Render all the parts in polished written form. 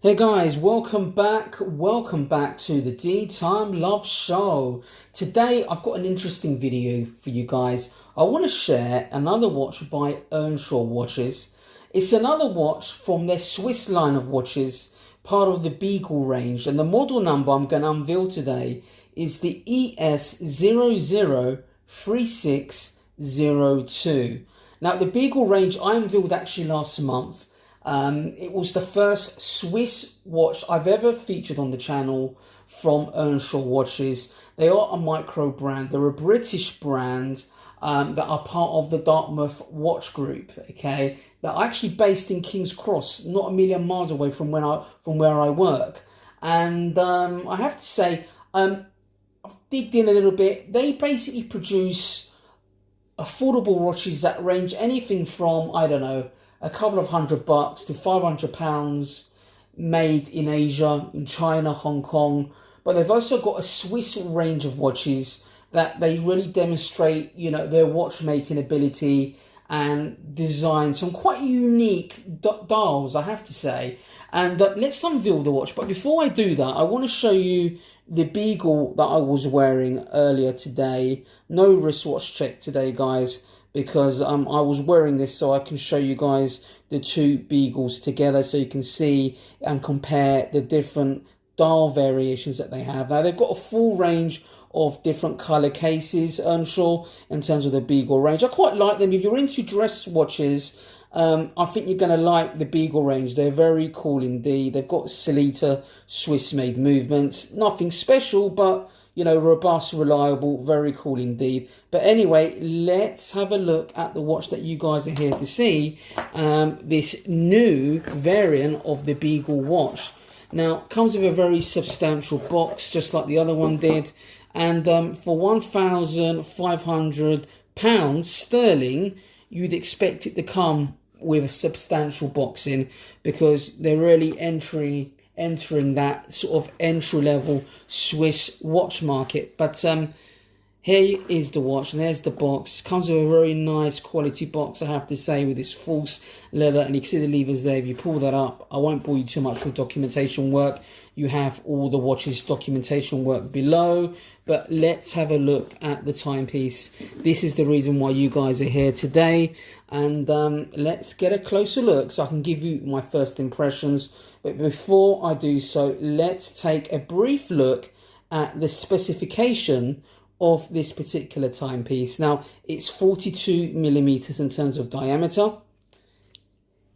Hey guys, welcome back to the DeeTimeLove show. Today I've got an interesting video for you guys. I want to share another watch by Earnshaw watches. It's another watch from their Swiss line of watches, part of the Beagle range, and the model number I'm going to unveil today is the ES-0036-02. Now the Beagle range I unveiled actually last month. It was the first Swiss watch I've ever featured on the channel from Earnshaw watches. They are a micro brand. They're a British brand that are part of the Dartmouth watch group. Okay, they're actually based in King's Cross, not a million miles away from where I work. And I have to say, I've digged in a little bit. They basically produce affordable watches that range anything from, I don't know, a couple of $100 to £500, made in Asia, in China, Hong Kong. But they've also got a Swiss range of watches that they really demonstrate, their watchmaking ability and design some quite unique dials, I have to say. And let's unveil the watch. But before I do that, I want to show you the Beagle that I was wearing earlier today. No wristwatch check today, guys, because I was wearing this so I can show you guys the two Beagles together so you can see and compare the different dial variations that they have. Now, they've got a full range of different colour cases, Earnshaw, in terms of the Beagle range. I quite like them. If you're into dress watches, I think you're going to like the Beagle range. They're very cool indeed. They've got Selita Swiss-made movements. Nothing special, but robust, reliable, very cool indeed. But anyway, let's have a look at the watch that you guys are here to see. This new variant of the Beagle watch. Now, comes with a very substantial box, just like the other one did. And for £1,500 sterling, you'd expect it to come with a substantial box in, because they're really entering that sort of entry-level Swiss watch market. But here is the watch, and there's the box. Comes with a very nice quality box, I have to say, with this false leather, and you can see the levers there. If you pull that up, I won't bore you too much with documentation work. You have all the watch's documentation work below. But let's have a look at the timepiece. This is the reason why you guys are here today. And let's get a closer look so I can give you my first impressions. But before I do so, let's take a brief look at the specification of this particular timepiece. Now, it's 42mm in terms of diameter.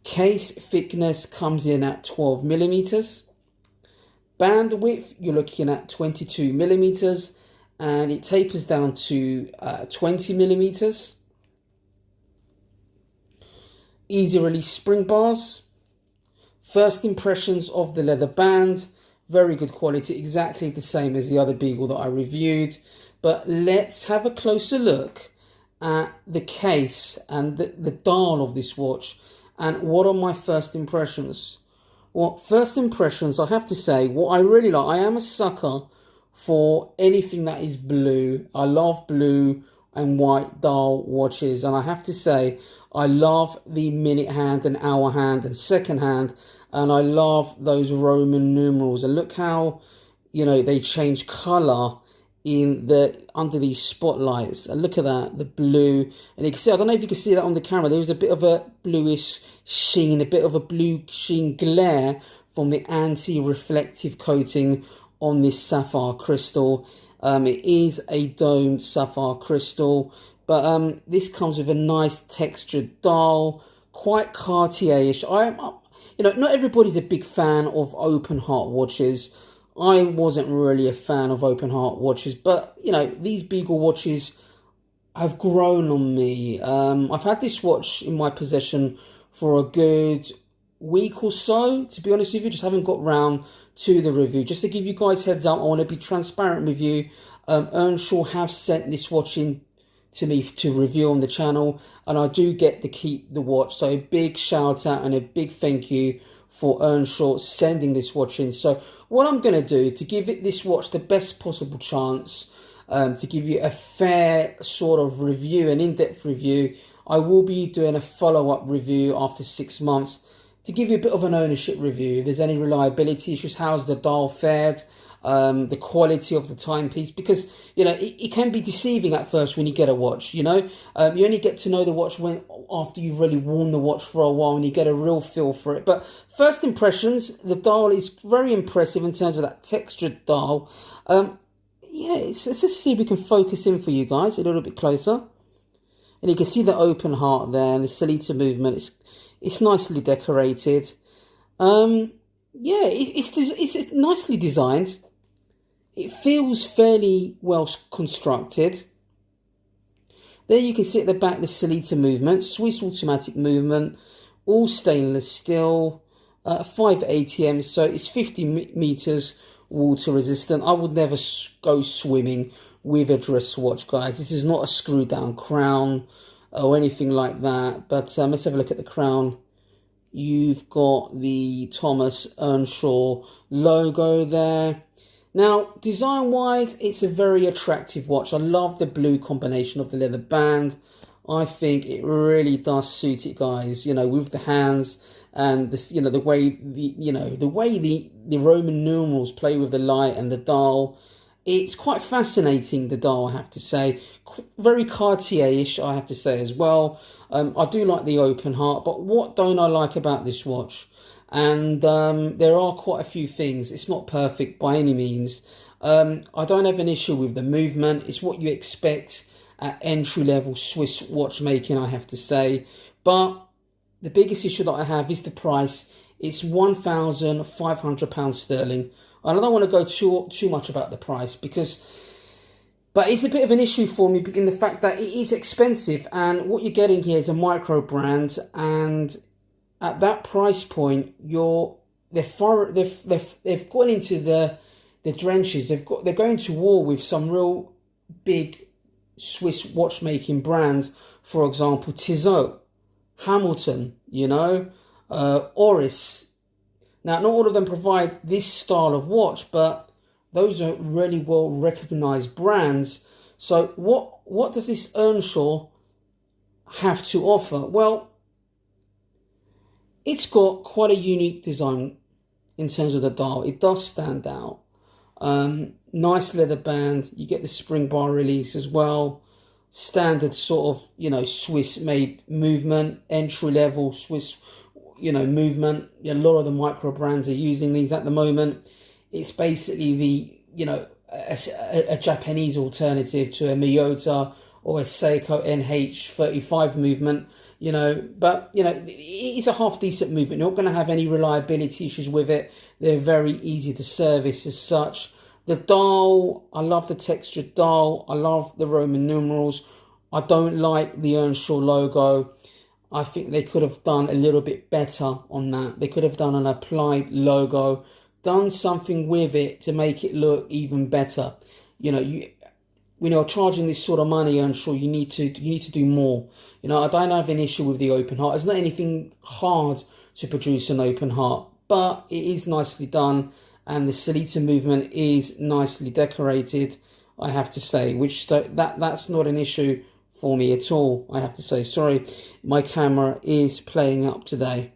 Case thickness comes in at 12mm. Bandwidth, you're looking at 22mm, and it tapers down to 20mm. Easy release spring bars. First impressions of the leather band, very good quality, exactly the same as the other Beagle that I reviewed. But let's have a closer look at the case and the dial of this watch. And what are my first impressions? Well, first impressions, I have to say, what I really like, I am a sucker for anything that is blue. I love blue and white dial watches. And I have to say, I love the minute hand and hour hand and second hand. And I love those Roman numerals. And look how, they change colour under these spotlights. And look at that, the blue. And you can see, I don't know if you can see that on the camera, there was a bit of a bluish sheen, a bit of a blue sheen glare from the anti-reflective coating on this sapphire crystal. It is a domed sapphire crystal, but this comes with a nice textured dial, quite Cartier-ish. Not everybody's a big fan of open heart watches. I wasn't really a fan of open heart watches, but these Beagle watches have grown on me. I've had this watch in my possession for a good week or so, to be honest with you. Just haven't got round to the review. Just to give you guys heads up, I want to be transparent with you. Earnshaw have sent this watch in to me to review on the channel, and I do get to keep the watch. So a big shout out and a big thank you for Earnshaw sending this watch in. So what I'm going to do to give this watch the best possible chance, to give you a fair sort of review, an in-depth review, I will be doing a follow-up review after 6 months to give you a bit of an ownership review, if there's any reliability issues, how's the dial fared, the quality of the timepiece, because you know it can be deceiving at first when you get a watch. You know, you only get to know the watch after you've really worn the watch for a while and you get a real feel for it. But first impressions, the dial is very impressive in terms of that textured dial. Yeah, let's just see if we can focus in for you guys a little bit closer, and you can see the open heart there and the Sellita movement. It's nicely decorated. Yeah, it's nicely designed. It feels fairly well constructed. There you can see at the back the Sellita movement, Swiss automatic movement, all stainless steel, 5 ATMs, so it's 50 meters water resistant. I would never go swimming with a dress watch, guys. This is not a screw down crown or anything like that. But let's have a look at the crown. You've got the Thomas Earnshaw logo there. Now, design-wise, it's a very attractive watch. I love the blue combination of the leather band. I think it really does suit it, guys. You know, with the hands and the, you know, the way the Roman numerals play with the light and the dial. It's quite fascinating, the dial, I have to say. Very Cartier-ish, I have to say as well. I do like the open heart, but what don't I like about this watch? And there are quite a few things. It's not perfect by any means. I don't have an issue with the movement. It's what you expect at entry-level Swiss watchmaking, I have to say. But the biggest issue that I have is the price. It's £1,500 sterling. And I don't want to go too much about the price but it's a bit of an issue for me in the fact that it is expensive, and what you're getting here is a micro brand, and at that price point, they've gone into the drenches. They're going to war with some real big Swiss watchmaking brands, for example, Tissot, Hamilton, you know, Oris. Now, not all of them provide this style of watch, but those are really well recognized brands. So what does this Earnshaw have to offer? Well, it's got quite a unique design in terms of the dial. It does stand out. Nice leather band. You get the spring bar release as well. Standard sort of, you know, Swiss made movement, entry level Swiss, you know, movement. A lot of the micro brands are using these at the moment. It's basically the, you know, a Japanese alternative to a Miyota or a Seiko NH35 movement, you know. But, you know, it's a half decent movement. You're not going to have any reliability issues with it. They're very easy to service as such. The dial, I love the textured dial. I love the Roman numerals. I don't like the Earnshaw logo. I think they could have done a little bit better on that. They could have done an applied logo, done something with it to make it look even better. You know, when you're charging this sort of money, Earnshaw, you need to do more. You know, I don't have an issue with the open heart. It's not anything hard to produce an open heart, but it is nicely done, and the Sellita movement is nicely decorated, I have to say, that's not an issue for me at all, I have to say. Sorry, my camera is playing up today.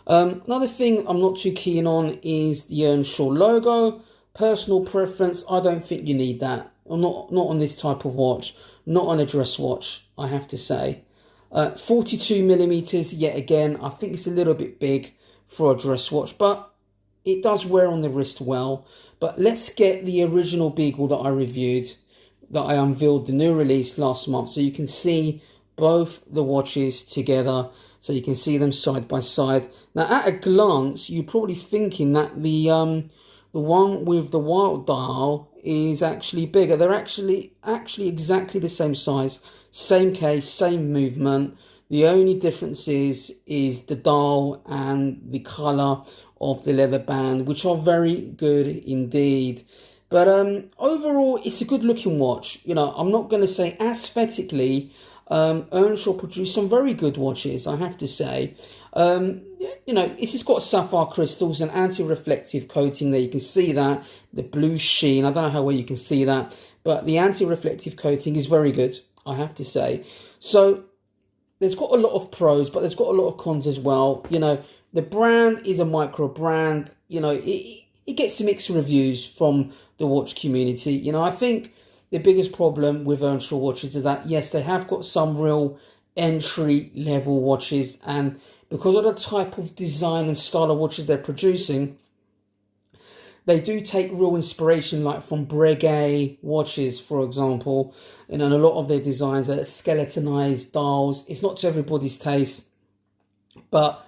Another thing I'm not too keen on is the Earnshaw logo. Personal preference, I don't think you need that. Not on this type of watch, not on a dress watch, I have to say. 42mm, yet again, I think it's a little bit big for a dress watch, but it does wear on the wrist well. But let's get the original Beagle that I reviewed, that I unveiled the new release last month, so you can see both the watches together, so you can see them side by side. Now, at a glance, you're probably thinking that the one with the wild dial is actually bigger. They're actually exactly the same size, same case, same movement. The only difference is the dial and the color of the leather band, which are very good indeed. But overall, it's a good looking watch. You know, I'm not going to say aesthetically, Earnshaw produced some very good watches, I have to say. You know, it's just got sapphire crystals and anti-reflective coating there. You can see that, the blue sheen. I don't know how well you can see that, but the anti-reflective coating is very good, I have to say. So there's got a lot of pros, but there's got a lot of cons as well. You know, the brand is a micro brand. You know, it gets mixed reviews from the watch community. You know, I think the biggest problem with Earnshaw watches is that, yes, they have got some real entry level watches, and because of the type of design and style of watches they're producing, they do take real inspiration, like from Breguet watches, for example. You know, and a lot of their designs are skeletonized dials. It's not to everybody's taste, but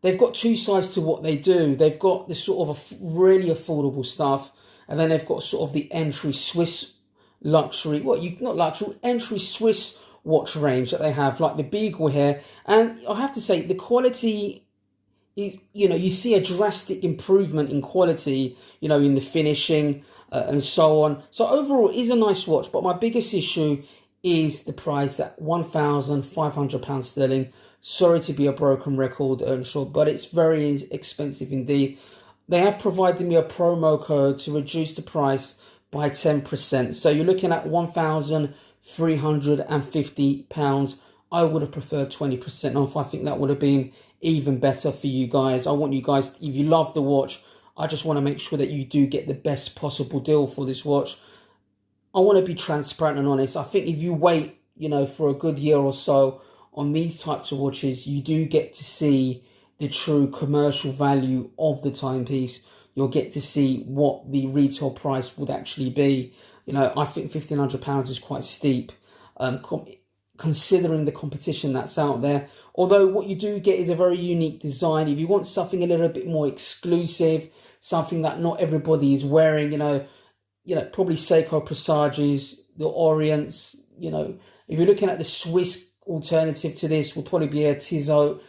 they've got two sides to what they do. They've got this sort of really affordable stuff, and then they've got sort of the entry Swiss luxury, not luxury, entry Swiss watch range that they have, like the Beagle here. And I have to say, the quality is, you know, you see a drastic improvement in quality, you know, in the finishing and so on. So overall, it is a nice watch, but my biggest issue is the price at £1,500 sterling. Sorry to be a broken record, Earnshaw, but it's very expensive indeed. They have provided me a promo code to reduce the price by 10%. So you're looking at £1,350. I would have preferred 20% off. I think that would have been even better for you guys. I want you guys, if you love the watch, I just want to make sure that you do get the best possible deal for this watch. I want to be transparent and honest. I think if you wait, you know, for a good year or so on these types of watches, you do get to see the true commercial value of the timepiece. You'll get to see what the retail price would actually be. You know, I think £1,500 is quite steep, considering the competition that's out there. Although what you do get is a very unique design. If you want something a little bit more exclusive, something that not everybody is wearing, you know, probably Seiko Presages, the Orients. You know, if you're looking at the Swiss alternative to this, will probably be a Tissot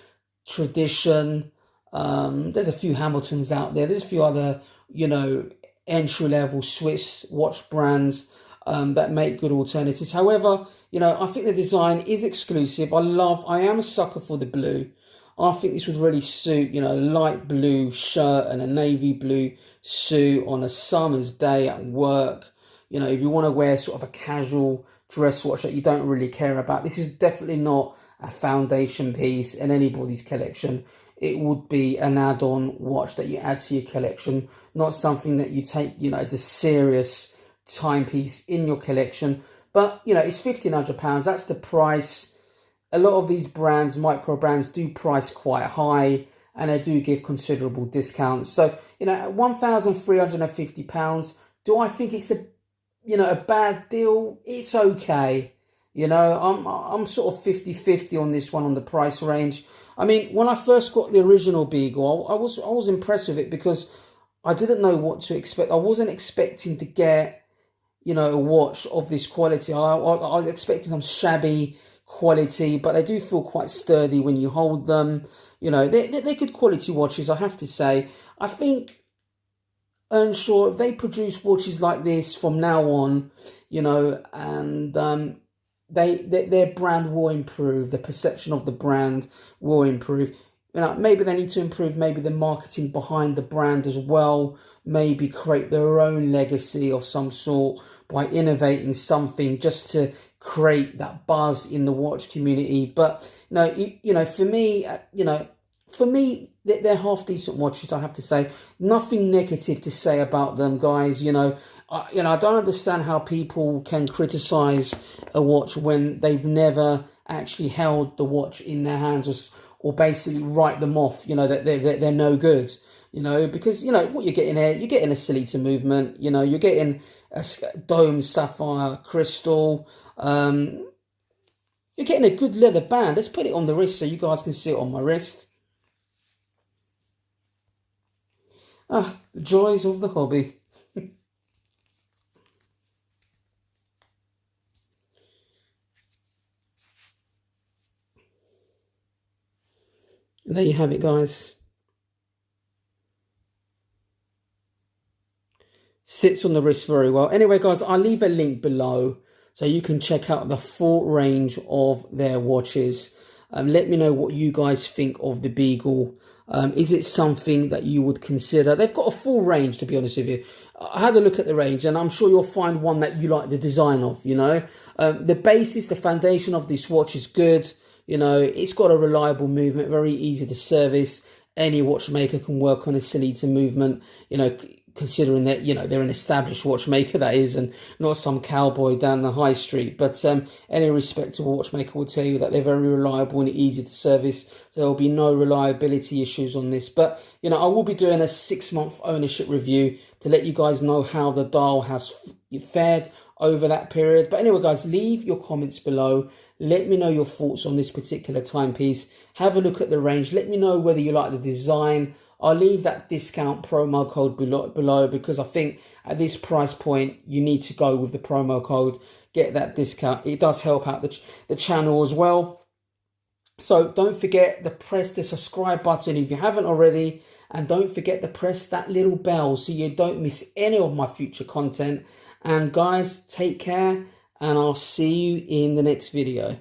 Tradition. There's a few Hamiltons out there. There's a few other, you know, entry-level Swiss watch brands that make good alternatives. However, you know, I think the design is exclusive. I am a sucker for the blue. I think this would really suit, you know, a light blue shirt and a navy blue suit on a summer's day at work. You know, if you want to wear sort of a casual dress watch that you don't really care about, this is definitely not a foundation piece in anybody's collection. It would be an add-on watch that you add to your collection, not something that you take, you know, as a serious timepiece in your collection. But, you know, it's £1,500. That's the price. A lot of these brands, micro brands, do price quite high, and they do give considerable discounts. So, you know, at £1,350, do I think it's a bad deal? It's okay. You know, I'm sort of 50-50 on this one, on the price range. I mean, when I first got the original Beagle, I was impressed with it because I didn't know what to expect. I wasn't expecting to get, you know, a watch of this quality. I was expecting some shabby quality, but they do feel quite sturdy when you hold them. You know, they're good quality watches, I have to say. I think Earnshaw, if they produce watches like this from now on, you know, and their brand will improve, the perception of the brand will improve. You know, maybe they need to improve maybe the marketing behind the brand as well, maybe create their own legacy of some sort by innovating something just to create that buzz in the watch community. But for me, they're half decent watches, I have to say. Nothing negative to say about them, guys. I don't understand how people can criticize a watch when they've never actually held the watch in their hands, or basically write them off, that they're no good, because, what you're getting here, you're getting a Celita movement, you're getting a dome sapphire crystal, you're getting a good leather band. Let's put it on the wrist so you guys can see it on my wrist. Ah, the joys of the hobby. There you have it, guys. Sits on the wrist very well. Anyway, guys, I'll leave a link below so you can check out the full range of their watches. Let me know what you guys think of the Beagle. Is it something that you would consider? They've got a full range, to be honest with you. I had a look at the range, and I'm sure you'll find one that you like the design of, The basis, the foundation of this watch is good. You know, it's got a reliable movement, very easy to service. Any watchmaker can work on a Sellita movement, you know, considering that, you know, they're an established watchmaker, that is, and not some cowboy down the high street. But any respectable watchmaker will tell you that they're very reliable and easy to service. So there will be no reliability issues on this. But, you know, I will be doing a 6-month ownership review to let you guys know how the dial has fared over that period. But anyway, guys, leave your comments below. Let me know your thoughts on this particular timepiece. Have a look at the range. Let me know whether you like the design. I'll leave that discount promo code below because I think at this price point, you need to go with the promo code. Get that discount. It does help out the channel as well. So don't forget to press the subscribe button if you haven't already. And don't forget to press that little bell so you don't miss any of my future content. And guys, take care, and I'll see you in the next video.